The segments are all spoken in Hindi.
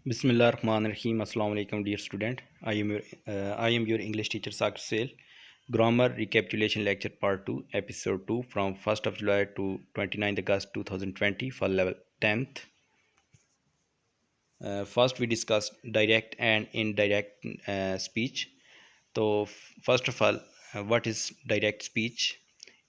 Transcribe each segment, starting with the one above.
Bismillahirrahmanirrahim. Assalamu alaikum, dear student. I am your English teacher Sakir Sale. Grammar recapitulation lecture part 2, episode 2 from 1st of July to 29th August 2020 for level 10th. First we discussed direct and indirect speech. So first of all, what is direct speech?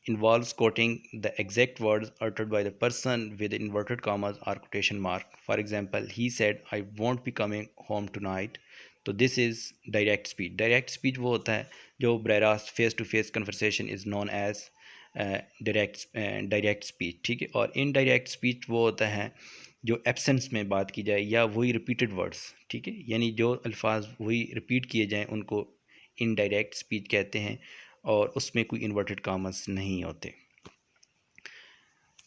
Involves quoting the exact words uttered by the person with inverted commas or quotation mark. For example, he said, I won't be coming home tonight. तो this is direct speech. Direct speech वो होता है जो बरह रास्त face to face conversation is known as direct speech. ठीक है. और इनडायरेक्ट स्पीच वो होता है जो एब्सेंस में बात की जाए या वही रिपीटेड वर्ड्स. ठीक है. यानी जो अल्फाज वही रिपीट किए जाएँ उनको इनडायरेक्ट स्पीच कहते हैं और उसमें कोई इन्वर्टेड कामस नहीं होते.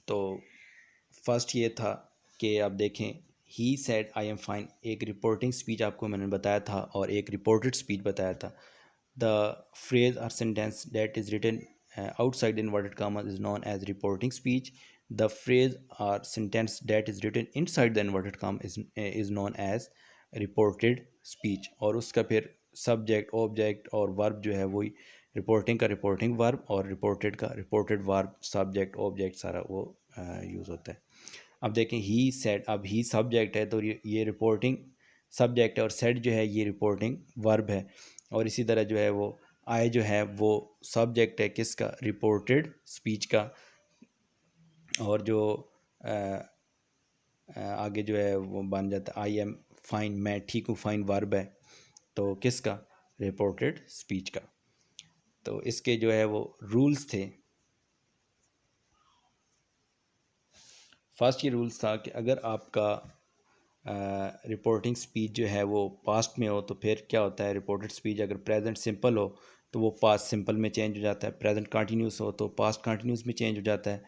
तो फर्स्ट ये था कि आप देखें ही सेड आई एम फाइन. एक रिपोर्टिंग स्पीच आपको मैंने बताया था और एक रिपोर्टेड स्पीच बताया था. द फ्रेज और sentence that is written outside inverted commas is known as reporting speech. The phrase or sentence that is written inside the inverted comma is known as reported speech. और उसका फिर सब्जेक्ट ऑब्जेक्ट और वर्ब जो है वही रिपोर्टिंग का रिपोर्टिंग वर्ब और रिपोर्टेड का रिपोर्टेड वर्ब सब्जेक्ट ऑब्जेक्ट सारा वो यूज़ होता है. अब देखें ही सेड. अब ही सब्जेक्ट है तो ये रिपोर्टिंग सब्जेक्ट है और सेड जो है ये रिपोर्टिंग वर्ब है. और इसी तरह जो है वो आई जो है वो सब्जेक्ट है किसका? रिपोर्टेड स्पीच का. और जो आगे जो है वो बन जाता है आई एम फाइन, मैं ठीक हूँ. फाइन वर्ब है तो किसका? रिपोर्टेड स्पीच का. तो इसके जो है वो रूल्स थे. फर्स्ट ये रूल्स था कि अगर आपका रिपोर्टिंग स्पीच जो है वो पास्ट में हो तो फिर क्या होता है? रिपोर्टेड स्पीच अगर प्रेजेंट सिंपल हो तो वो पास्ट सिंपल में चेंज हो जाता है. प्रेजेंट कंटिन्यूस हो तो पास्ट कंटिन्यूस में चेंज हो जाता है.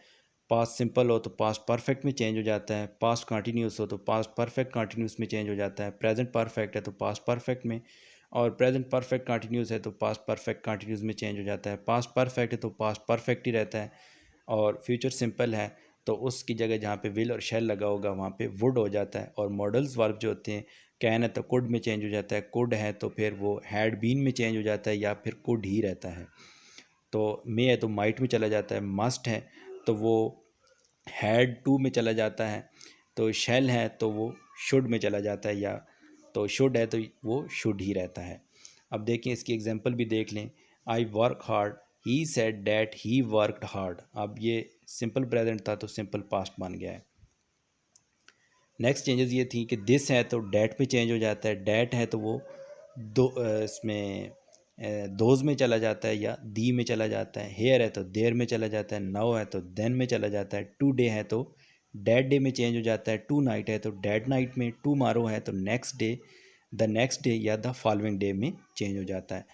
पास्ट सिंपल हो तो पास्ट परफेक्ट में चेंज हो जाता है. पास्ट कंटिन्यूस हो तो पास्ट परफेक्ट कंटिन्यूस में चेंज हो जाता है. प्रेजेंट परफेक्ट है तो पास्ट परफेक्ट में. और प्रेजेंट परफेक्ट कंटिन्यूस है तो पास्ट परफेक्ट कंटिन्यूस में चेंज हो जाता है. पास्ट परफेक्ट है तो पास्ट परफेक्ट ही रहता है. और फ्यूचर सिंपल है तो उसकी जगह जहाँ पे विल और शेल लगा होगा वहाँ पे वुड हो जाता है. और मॉडल्स वर्ब जो होते हैं कैन है तो कुड में चेंज हो जाता है. कुड है तो फिर वो हैड बीन में चेंज हो जाता है या फिर कुड ही रहता है. तो मे है तो माइट में चला जाता है. मस्ट है तो वो हैड टू में चला जाता है. तो शेल है तो वो शुड में चला जाता है. या तो शुड है तो वो शुड ही रहता है. अब देखिए इसकी एग्जांपल भी देख लें. I work hard. He said that he worked hard. अब ये सिंपल प्रेजेंट था तो सिंपल पास्ट बन गया है. नेक्स्ट चेंजेस ये थी कि दिस है तो डैट पे चेंज हो जाता है. डैट है तो वो दो इसमें दोज में चला जाता है या दी में चला जाता है. हेयर है तो देर में चला जाता है. नाउ है तो देन में चला जाता है. टू डे है तो डैट डे में चेंज हो जाता है. टू नाइट है तो डैट नाइट में. टू मारो है तो next day, the next day या द फॉलोइंग डे में चेंज हो जाता है.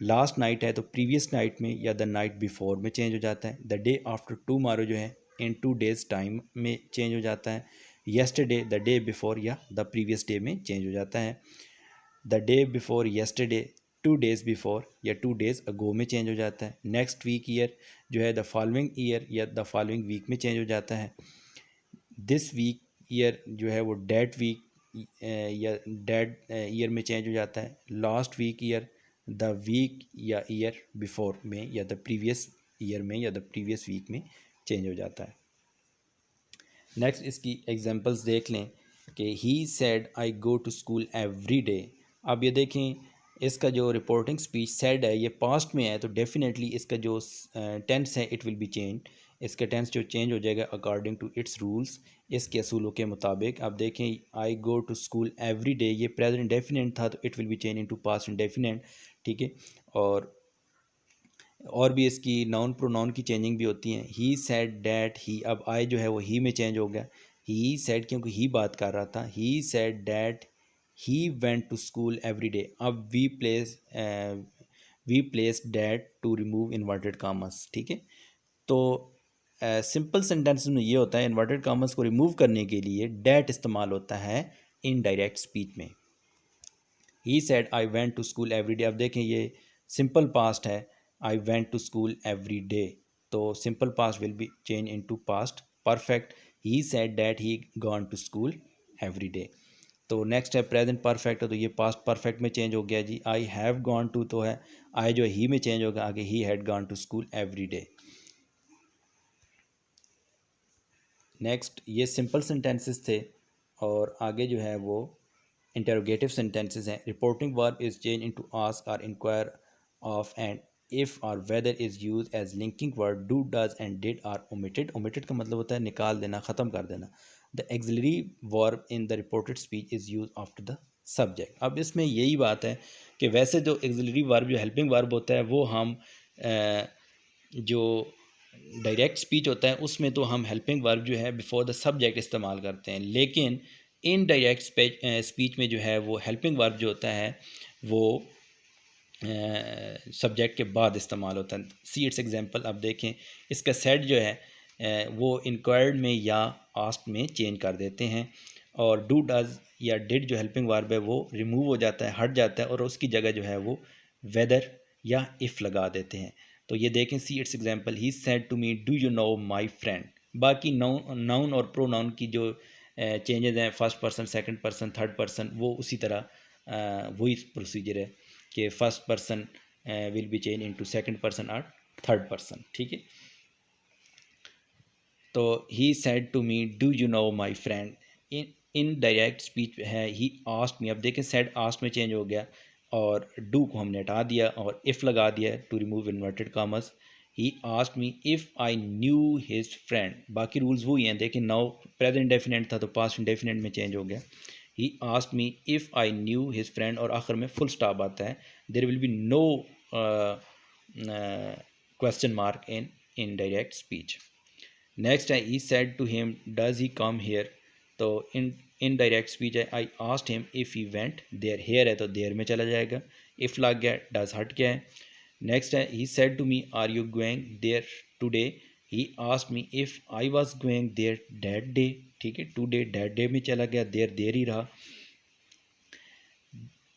लास्ट नाइट है तो प्रीवियस नाइट में या द नाइट बिफोर में चेंज हो जाता है. द डे आफ्टर टू मारो जो है इन 2 days टाइम में चेंज हो जाता है. येस्टरडे द डे बिफोर या द प्रीवियस डे में चेंज हो जाता है. The day before yesterday 2 days before या 2 days अगो में चेंज हो जाता है. नेक्स्ट वीक ईयर जो है द फॉलोइंग ईयर या द फॉलोइंग वीक में चेंज हो जाता है. दिस वीक ईयर जो है वो डेट वीक या डेट ईयर में चेंज हो जाता है. Last week year the week या ईयर बिफोर में या द प्रीवियस ईयर में या द प्रीवियस वीक में चेंज हो जाता है. नेक्स्ट इसकी एग्जांपल्स देख लें कि he said I go to school every day. अब ये देखें इसका जो रिपोर्टिंग स्पीच सेड है ये पास्ट में है तो डेफिनेटली इसका जो टेंस है इट विल बी चेंज. इसका टेंस जो चेंज हो जाएगा अकॉर्डिंग टू इट्स रूल्स, इसके असूलों के मुताबिक. अब देखें I go to school every day ये प्रेजेंट डेफिनेट था तो it will be change into past indefinite. ठीक है. और भी इसकी नाउन प्रोनाउन की चेंजिंग भी होती हैं. ही सेड डैट ही. अब आई जो है वो ही में चेंज हो गया. ही सेड क्योंकि ही बात कर रहा था. He said that he went to school every day. अब we place that to remove inverted commas. ठीक है. तो सिंपल सेंटेंस में ये होता है इन्वर्टेड कामस को रिमूव करने के लिए डैट इस्तेमाल होता है इनडायरेक्ट स्पीच में. He said I went to school every day. अब देखें ये सिंपल पास्ट है. I went to school every day तो simple past will be change into past perfect. He said that he gone to school every day. तो नेक्स्ट है प्रेजेंट परफेक्ट है, तो ये पास्ट परफेक्ट में चेंज हो गया जी। आई हैव गॉन टू तो है, आई जो है ही में चेंज होगा, आगे he had gone to school every day. Next ये सिंपल सेंटेंसेस थे, और आगे जो है वो इंटरोगेटिव सेंटेंसेस हैं। Reporting verb is change into ask और इंक्वायर ऑफ एंड इफ़ और whether is use as linking word. Do does and did are omitted. Omitted का मतलब होता है निकाल देना, ख़त्म कर देना। The auxiliary verb in the reported speech is use after the subject. अब इसमें यही बात है कि वैसे जो एक्सिलरी वर्ब जो हेल्पिंग वर्ब होता है वो हम जो डायरेक्ट स्पीच होता है उसमें तो हम हेल्पिंग वर्ब जो है बिफोर द सब्जेक्ट इस्तेमाल करते हैं, लेकिन इन डायरेक्ट स्पीच में जो है वो हेल्पिंग वर्ब जो होता है वो सब्जेक्ट के बाद इस्तेमाल होता है। सी इट्स एग्जांपल, अब देखें इसका सेट जो है वो इंक्वायर्ड में या आस्क्ड में चेंज कर देते हैं, और डू डज या डिड जो हेल्पिंग वर्ब है वो रिमूव हो जाता है, हट जाता है, और उसकी जगह जो है वो वेदर या इफ़ लगा देते हैं। तो ये देखें see it's example, he said to me do you know my friend. बाकी नाउन और प्रोनाउन की जो चेंजेस हैं first person, second person, third person, वो उसी तरह वही प्रोसीजर है कि first person will be change into second person और थर्ड पर्सन। ठीक है, तो he said to me do you know my friend. Indirect speech है ही आस्क्ड मी। अब देखें सेड आस्क्ड में चेंज हो गया, और डू को हमने हटा दिया और इफ़ लगा दिया to remove inverted commas. He asked me if I knew his friend. बाकी रूल्स वही हैं, देखें नाउ प्रेजेंट इंडेफिनिट था तो पास्ट इंडेफिनिट में चेंज हो गया। He asked me if I knew his friend, और आखिर में फुल स्टॉप आता है। There will be no question mark indirect speech. Next है he said to him does he come here. तो इन डायरेक्ट स्पीच है I asked him if he went there. Here है तो देयर में चला जाएगा, इफ़ लग गया, डज हट गया है। नेक्स्ट है he said to me are you going there today. He asked me if I was going there that day. ठीक है, टुडे दैट डे में चला गया, देयर ही रहा।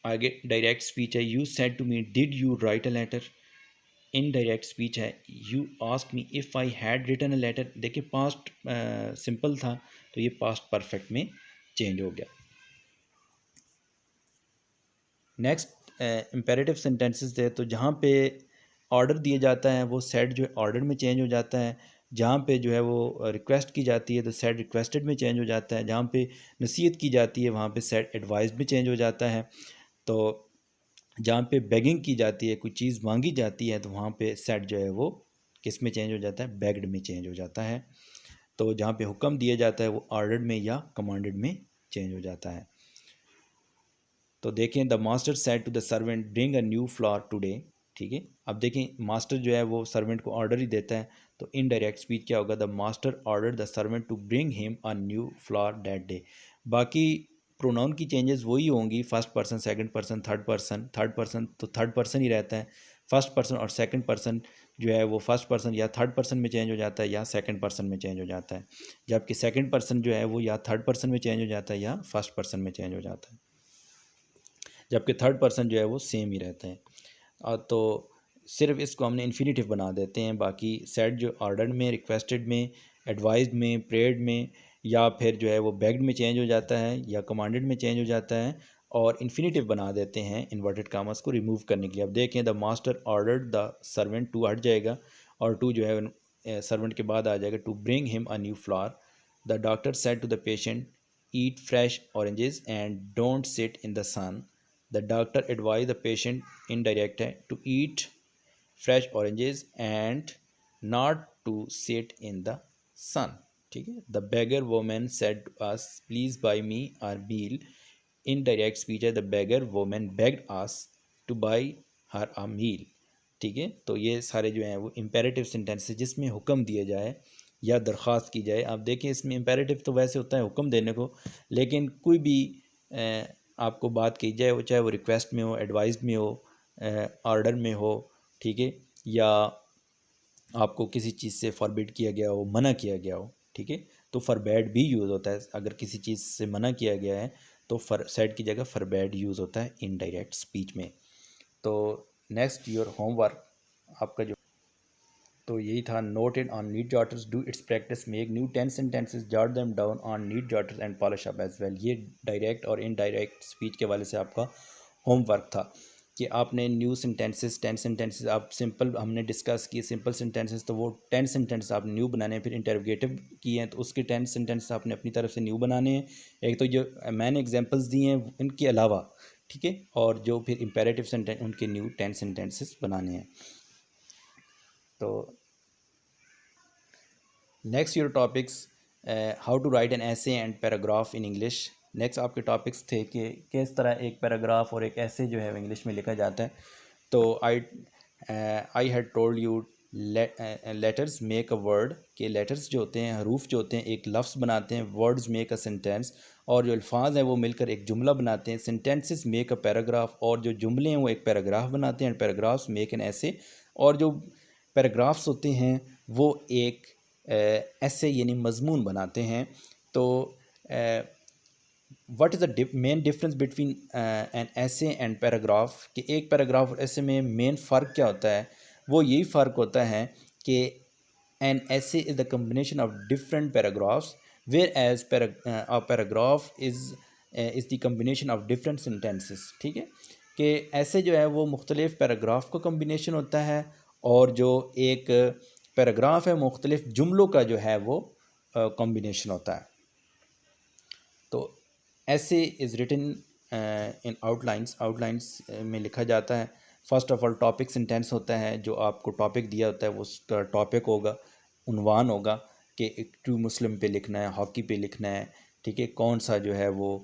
आगे डायरेक्ट स्पीच है you said to me did you write a letter. Indirect speech है you ask me if I had written a letter. देखिए पास्ट सिंपल था तो ये पास्ट परफेक्ट में चेंज हो गया। नेक्स्ट इम्पेरेटिव सेंटेंसेस थे, तो जहाँ पे ऑर्डर दिया जाता है वो सेड जो है ऑर्डर में चेंज हो जाता है। जहाँ पे जो है वो रिक्वेस्ट की जाती है तो सेड रिक्वेस्टेड में चेंज हो जाता है। जहाँ पे नसीहत की जाती है वहाँ पे सेड एडवाइस्ड में चेंज हो जाता है। तो जहाँ पे बेगिंग की जाती है, कोई चीज़ मांगी जाती है, तो वहाँ पे सेट जो है वो किस में चेंज हो जाता है, बेग्ड में चेंज हो जाता है। तो जहाँ पे हुक्म दिया जाता है वो ऑर्डर्ड में या कमांडेड में चेंज हो जाता है। तो देखें the master said to the servant bring a new flower today. ठीक है, अब देखें मास्टर जो है वो सर्वेंट को ऑर्डर ही देता है, तो इनडायरेक्ट स्पीच क्या होगा, the master order the servant to bring him a new flower that day. बाकी प्रोनाउन की चेंजेस वही होंगी, first person, second person, third person तो थर्ड पर्सन ही रहता है। फर्स्ट पर्सन और सेकंड पर्सन जो है वो फर्स्ट पर्सन या थर्ड पर्सन में चेंज हो जाता है या सेकंड पर्सन में चेंज हो जाता है, जबकि सेकंड पर्सन जो है वो या थर्ड पर्सन में चेंज हो जाता है या फर्स्ट पर्सन में चेंज हो जाता है, जबकि थर्ड पर्सन जो है वो सेम ही रहता है। और तो सिर्फ इसको हमने इन्फिनेटिव बना देते हैं। बाकी सेट जो ऑर्डर में, रिक्वेस्टेड में, एडवाइज्ड में, प्रेयर्ड में, या फिर जो है वो बेग्ड में चेंज हो जाता है या कमांडेड में चेंज हो जाता है, और इन्फिनेटिव बना देते हैं इन्वर्टेड कामर्स को रिमूव करने के लिए। अब देखें the master ordered the servant, to हट जाएगा और टू जो है सर्वेंट के बाद आ जाएगा, to bring him a new flower. The doctor said to the patient eat fresh oranges and don't sit in the sun. The doctor advise the patient, indirect है, to eat fresh oranges and not to sit in the sun. ठीक है, the beggar women said to us please buy me our meal. Indirect speech है the beggar women begged us to buy her a meal. ठीक है, तो ये सारे जो हैं वो इम्पेरेटिव सेंटेंस है जिसमें हुक्म दिया जाए या दरख्वास्त की जाए। आप देखें इसमें इम्पेरेटिव तो वैसे होता है हुक्म देने को, लेकिन कोई भी आपको बात की जाए वो चाहे वो रिक्वेस्ट में हो, एडवाइस में हो, ऑर्डर में हो, ठीक है, या आपको किसी चीज़ से फॉरबिड किया गया हो, मना किया गया हो, ठीक है, तो फॉरबैड भी यूज़ होता है। अगर किसी चीज़ से मना किया गया है तो फर सेड की जगह फॉरबैड यूज़ होता है इनडायरेक्ट स्पीच में। तो नेक्स्ट योर होमवर्क आपका जो तो यही था, noted on neat jotters, do its practice, make new 10 sentences, jot them down on neat jotters and polish up as well. ये डायरेक्ट और इनडायरेक्ट स्पीच के वाले से आपका होमवर्क था कि आपने न्यू सेंटेंसेस 10 सेंटेंसेस, आप सिंपल हमने डिस्कस किए सिंपल सेंटेंसेस, तो वो 10 सेंटेंसेस आप न्यू बनाने हैं। फिर इंटरोगेटिव किए हैं तो उसके 10 सेंटेंसेस आपने अपनी तरफ से न्यू बनाने हैं। एक तो जो मैंने एग्जांपल्स दिए हैं इनके अलावा, ठीक है, और जो फिर इंपेरेटिव सेंटेंस उनके न्यू 10 सेंटेंसेस बनाने हैं। तो next your topics, how to write an essay and paragraph in English. Next आपके टॉपिक्स थे कि किस तरह एक पैराग्राफ और एक ऐसे जो है इंग्लिश में लिखा जाता है। तो I had told you letters make a word, के लेटर्स जो होते हैं, हरूफ जो होते हैं, एक लफ्ज़ बनाते हैं, वर्ड्स मेक अ सेंटेंस, और जो अल्फाज हैं वो मिलकर एक जुमला बनाते हैं, सेंटेंसेस मेक अ पैराग्राफ, और जो जुमले हैं वो एक पैराग्राफ बनाते हैं, पैराग्राफ्स मेक एन ऐसे, और जो पैराग्राफ्स होते हैं वो एक ऐसे यानी मजमून बनाते हैं। तो what is the main difference between an essay and paragraph, कि एक पैराग्राफ और ऐसे में मेन फ़र्क क्या होता है? वो यही फ़र्क होता है कि an essay is the combination of different paragraphs, where each paragraph is the combination of different sentences. ठीक है, कि ऐसे जो है वो मुख्तलिफ़ पैराग्राफ का कम्बिनेशन होता है, और जो एक पैराग्राफ है मुख्तलिफ़ जुमलों का जो है वो कॉम्बिनेशन होता है। तो ऐसे इज़ रिटन इन आउटलाइंस में लिखा जाता है। First of all topic sentence होता है, जो आपको टॉपिक दिया होता है वो उसका टॉपिक होगा, उन्वान होगा कि एक ट्रू मुस्लिम पे लिखना है, हॉकी पे लिखना है, ठीक है, कौन सा जो है वो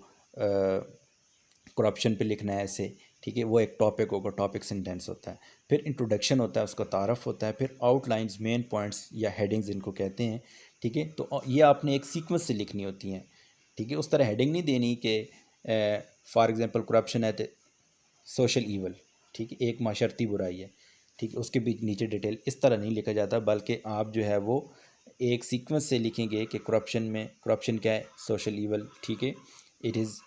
करप्शन पे लिखना है ऐसे, ठीक है, वो एक टॉपिक होगा, टॉपिक सेंटेंस होता है। फिर इंट्रोडक्शन होता है, उसका तारफ़ होता है, फिर आउटलाइंस, मेन पॉइंट्स या हेडिंग्स इनको कहते हैं, ठीक है। तो ये आपने एक सीक्वेंस से लिखनी होती हैं, ठीक है, उस तरह हेडिंग नहीं देनी कि फॉर एग्ज़ाम्पल करप्शन है तो सोशल ईवल, ठीक है, एक माशरती बुराई है, ठीक है, उसके बीच नीचे डिटेल, इस तरह नहीं लिखा जाता, बल्कि आप जो है वो एक सीक्वेंस से लिखेंगे कि करप्शन में, करप्शन क्या है, सोशल ईवल, ठीक है, इट इज़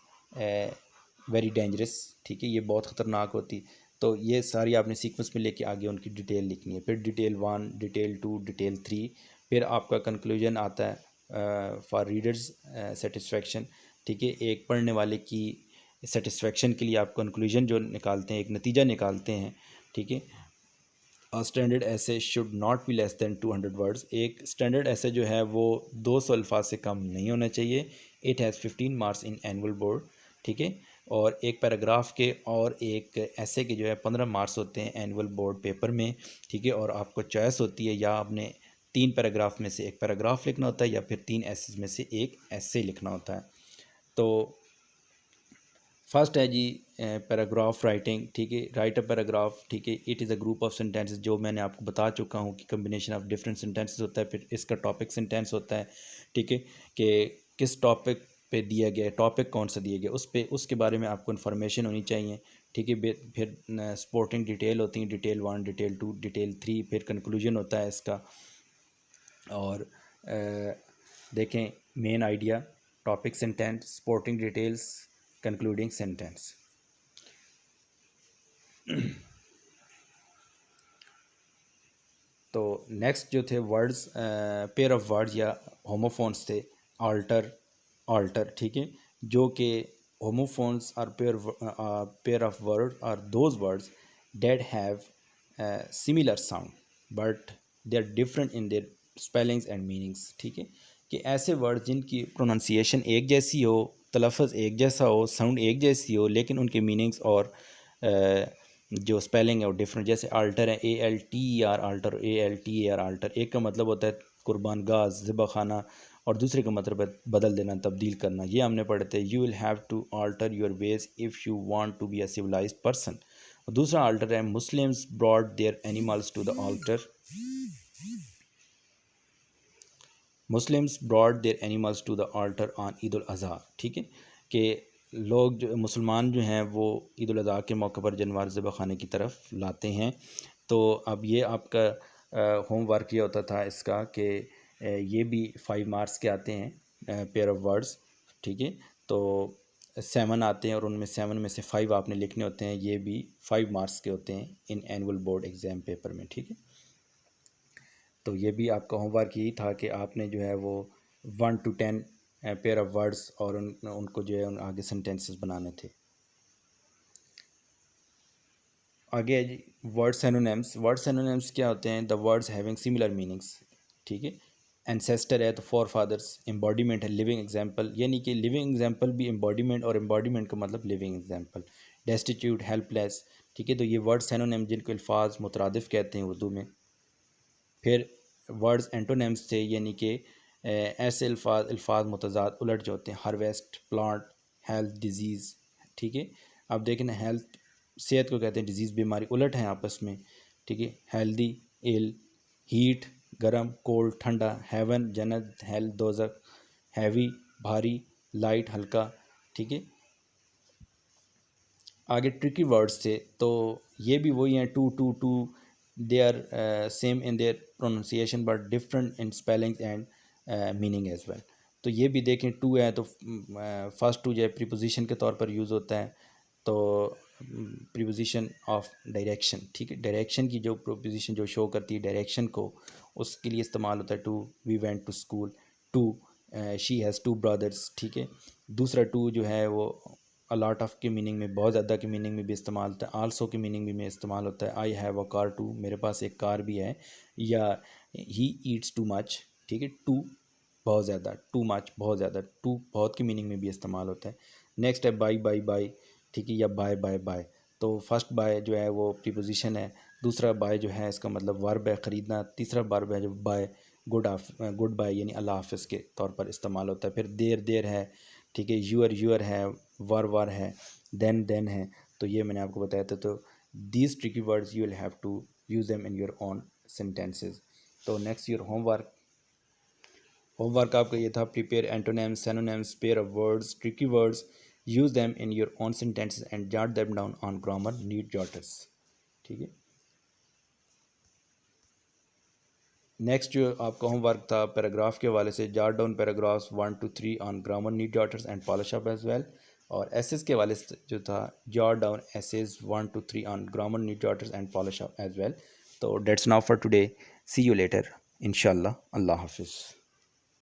वेरी डेंजरस, ठीक है, ये बहुत ख़तरनाक होती। तो ये सारी आपने सीक्वेंस में लेके आगे उनकी डिटेल लिखनी है, फिर डिटेल 1, डिटेल 2, डिटेल 3, फिर आपका कंक्लूजन आता है फॉर रीडर्स सेटिस्फेक्शन, ठीक है, एक पढ़ने वाले की सेटिस्फेक्शन के लिए आप कंक्लूजन जो निकालते हैं, एक नतीजा निकालते हैं, ठीक है। स्टैंडर्ड ऐसे should not be less than 200 words, एक स्टैंडर्ड ऐसे जो है वो 200 अल्फाज से कम नहीं होना चाहिए। It has 15 marks in annual board, ठीक है, और एक पैराग्राफ के और एक ऐसे के जो है 15 मार्क्स होते हैं एनुअल बोर्ड पेपर में, ठीक है, और आपको चॉइस होती है, या आपने 3 पैराग्राफ में से एक पैराग्राफ लिखना होता है, या फिर 3 ऐसे में से एक ऐसे लिखना होता है। तो फर्स्ट है जी पैराग्राफ राइटिंग, ठीक है, राइट अ पैराग्राफ, ठीक है, it is a group of sentences, जो मैंने आपको बता चुका हूँ कि कम्बिनेशन ऑफ डिफरेंट सेंटेंसेस होता है। फिर इसका टॉपिक सेंटेंस होता है, ठीक है, कि किस टॉपिक पे दिया गया, टॉपिक कौन सा दिया गया, उस पे उसके बारे में आपको इन्फॉर्मेशन होनी चाहिए, ठीक है। फिर सपोर्टिंग डिटेल होती है, डिटेल 1, डिटेल 2, डिटेल 3, फिर कंक्लूजन होता है इसका। और देखें main idea, topic sentence, supporting details, concluding sentence. तो नेक्स्ट जो थे वर्ड्स, पेयर ऑफ वर्ड्स या होमोफोन्स थे, आल्टर, ऑल्टर, ठीक है, जो कि homophones are pair of word are those words that have similar sound but they are different in their spellings and meanings, ठीक है, कि ऐसे वर्ड जिनकी प्रोनाउंसिएशन एक जैसी हो, तलफ़्फ़ुज़ एक जैसा हो, साउंड एक जैसी हो, लेकिन उनके मीनिंग्स और जो स्पेलिंग है वो डिफरेंट। जैसे आल्टर है, ALTER आल्टर, ALTER आल्टर, एक का मतलब होता है कुर्बान गाह, ज़िबा खाना, और दूसरे का मतलब है बदल देना, तब्दील करना। ये हमने पढ़े थे, you will have to alter your ways if you want to be a civilised person. और दूसरा आल्टर है, Muslims brought their animals to the altar, Muslims brought their animals to the altar on Eid ul Azha, ठीक है, कि लोग जो मुसलमान जो हैं वो ईद उल अज़हा के मौके पर जानवर ज़िबा खाने की तरफ लाते हैं। तो अब ये आपका होमवर्क ये होता था इसका कि ये भी 5 मार्क्स के आते हैं, पेयर ऑफ वर्ड्स, ठीक है, तो 7 आते हैं, और उनमें 7 में से 5 आपने लिखने होते हैं, ये भी 5 मार्क्स के होते हैं in annual board exam paper में, ठीक है। तो ये भी आपका होमवर्क यही था कि आपने जो है वो 1 to 10 पेयर ऑफ वर्ड्स और उनको जो है उन आगे सेंटेंसेस बनाने थे। आगे है जी वर्ड सिनोनिम्स। वर्ड सिनोनिम्स क्या होते हैं? The words having similar meanings, ठीक है। एंसेस्टर है तो फॉर फादर्स, एम्बॉडीमेंट है लिविंग एग्जाम्पल, यानी कि लिविंग एग्जाम्पल भी एम्बॉडीमेंट, और एम्बॉडीमेंट का मतलब लिविंग एग्जाम्पल। डेस्टिट्यूट, हेल्पलेस, ठीक है। तो ये वर्ड सिनोनिम जिनको अल्फाज मुतरादिफ कहते हैं उर्दू में। फिर वर्ड्स एंटोनिम्स थे, यानी कि ऐसे अल्फाज मुतज़ाद उलट जो होते हैं। हार्वेस्ट, प्लांट, हेल्थ, डिजीज़, ठीक है। अब देखें ना, हेल्थ सेहत को कहते हैं, डिजीज़ बीमारी, उलट हैं आपस में, ठीक है। हेल्दी, इल, हीट गर्म, कोल्ड ठंडा, हेवन जन्नत, हेल दोज़ख, हैवी भारी, लाइट हल्का, ठीक है। आगे ट्रिकी वर्ड्स थे, तो ये भी वही हैं, to two too, they are same in their pronunciation but different in spelling and meaning as well. तो ये भी देखें, टू है तो फर्स्ट टू जो है प्रीपोजिशन के तौर पर यूज़ होता है, तो प्रीपोजिशन ऑफ डायरेक्शन, ठीक है। डायरेक्शन की जो प्रीपोजिशन जो शो करती है डायरेक्शन को, उसके लिए इस्तेमाल होता है to. We went to school, two, she has two brothers, ठीक है। दूसरा टू जो है वो अलॉट ऑफ के मीनिंग में, बहुत ज़्यादा के मीनिंग में भी इस्तेमाल होता है। आल्सो के मीनिंग में इस्तेमाल होता है। I have a car too, मेरे पास एक कार भी है। या ही ईट्स टू मच, ठीक है। टू बहुत ज़्यादा, टू मच बहुत ज़्यादा, टू बहुत की मीनिंग में भी इस्तेमाल होता है। नेक्स्ट है बाय बाय बाय, ठीक है, या बाय बाय बाय। तो फर्स्ट बाय जो है वो प्रीपोजिशन है, दूसरा बाय जो है इसका मतलब वर्ब है, ख़रीदना। तीसरा वर्ब है जो बाय, गुड बाय यानी अल्लाह हाफ़िज़ के तौर पर इस्तेमाल होता है। फिर देर देर है, ठीक है। यूर है, वर है, देन है। तो ये मैंने आपको बताया था। तो these tricky words you will have to use them in your own sentences. तो नेक्स्ट योर होमवर्क। होमवर्क आपका ये था, prepare antonyms, synonyms, pair of words, tricky words, use them in your own sentences and jot them down on grammar neat jotters, ठीक है। नेक्स्ट जो आपका होमवर्क था पैराग्राफ के हवाले से, jot down paragraphs 1 to 3 on grammar neat jotters and polish up as well. और एसेस के हवाले से जो था, jot down essays 1 to 3 on grammar neat jotters and polish up as well. तो that's now for today, see you later इंशाल्लाह, अल्लाह हाफिज़।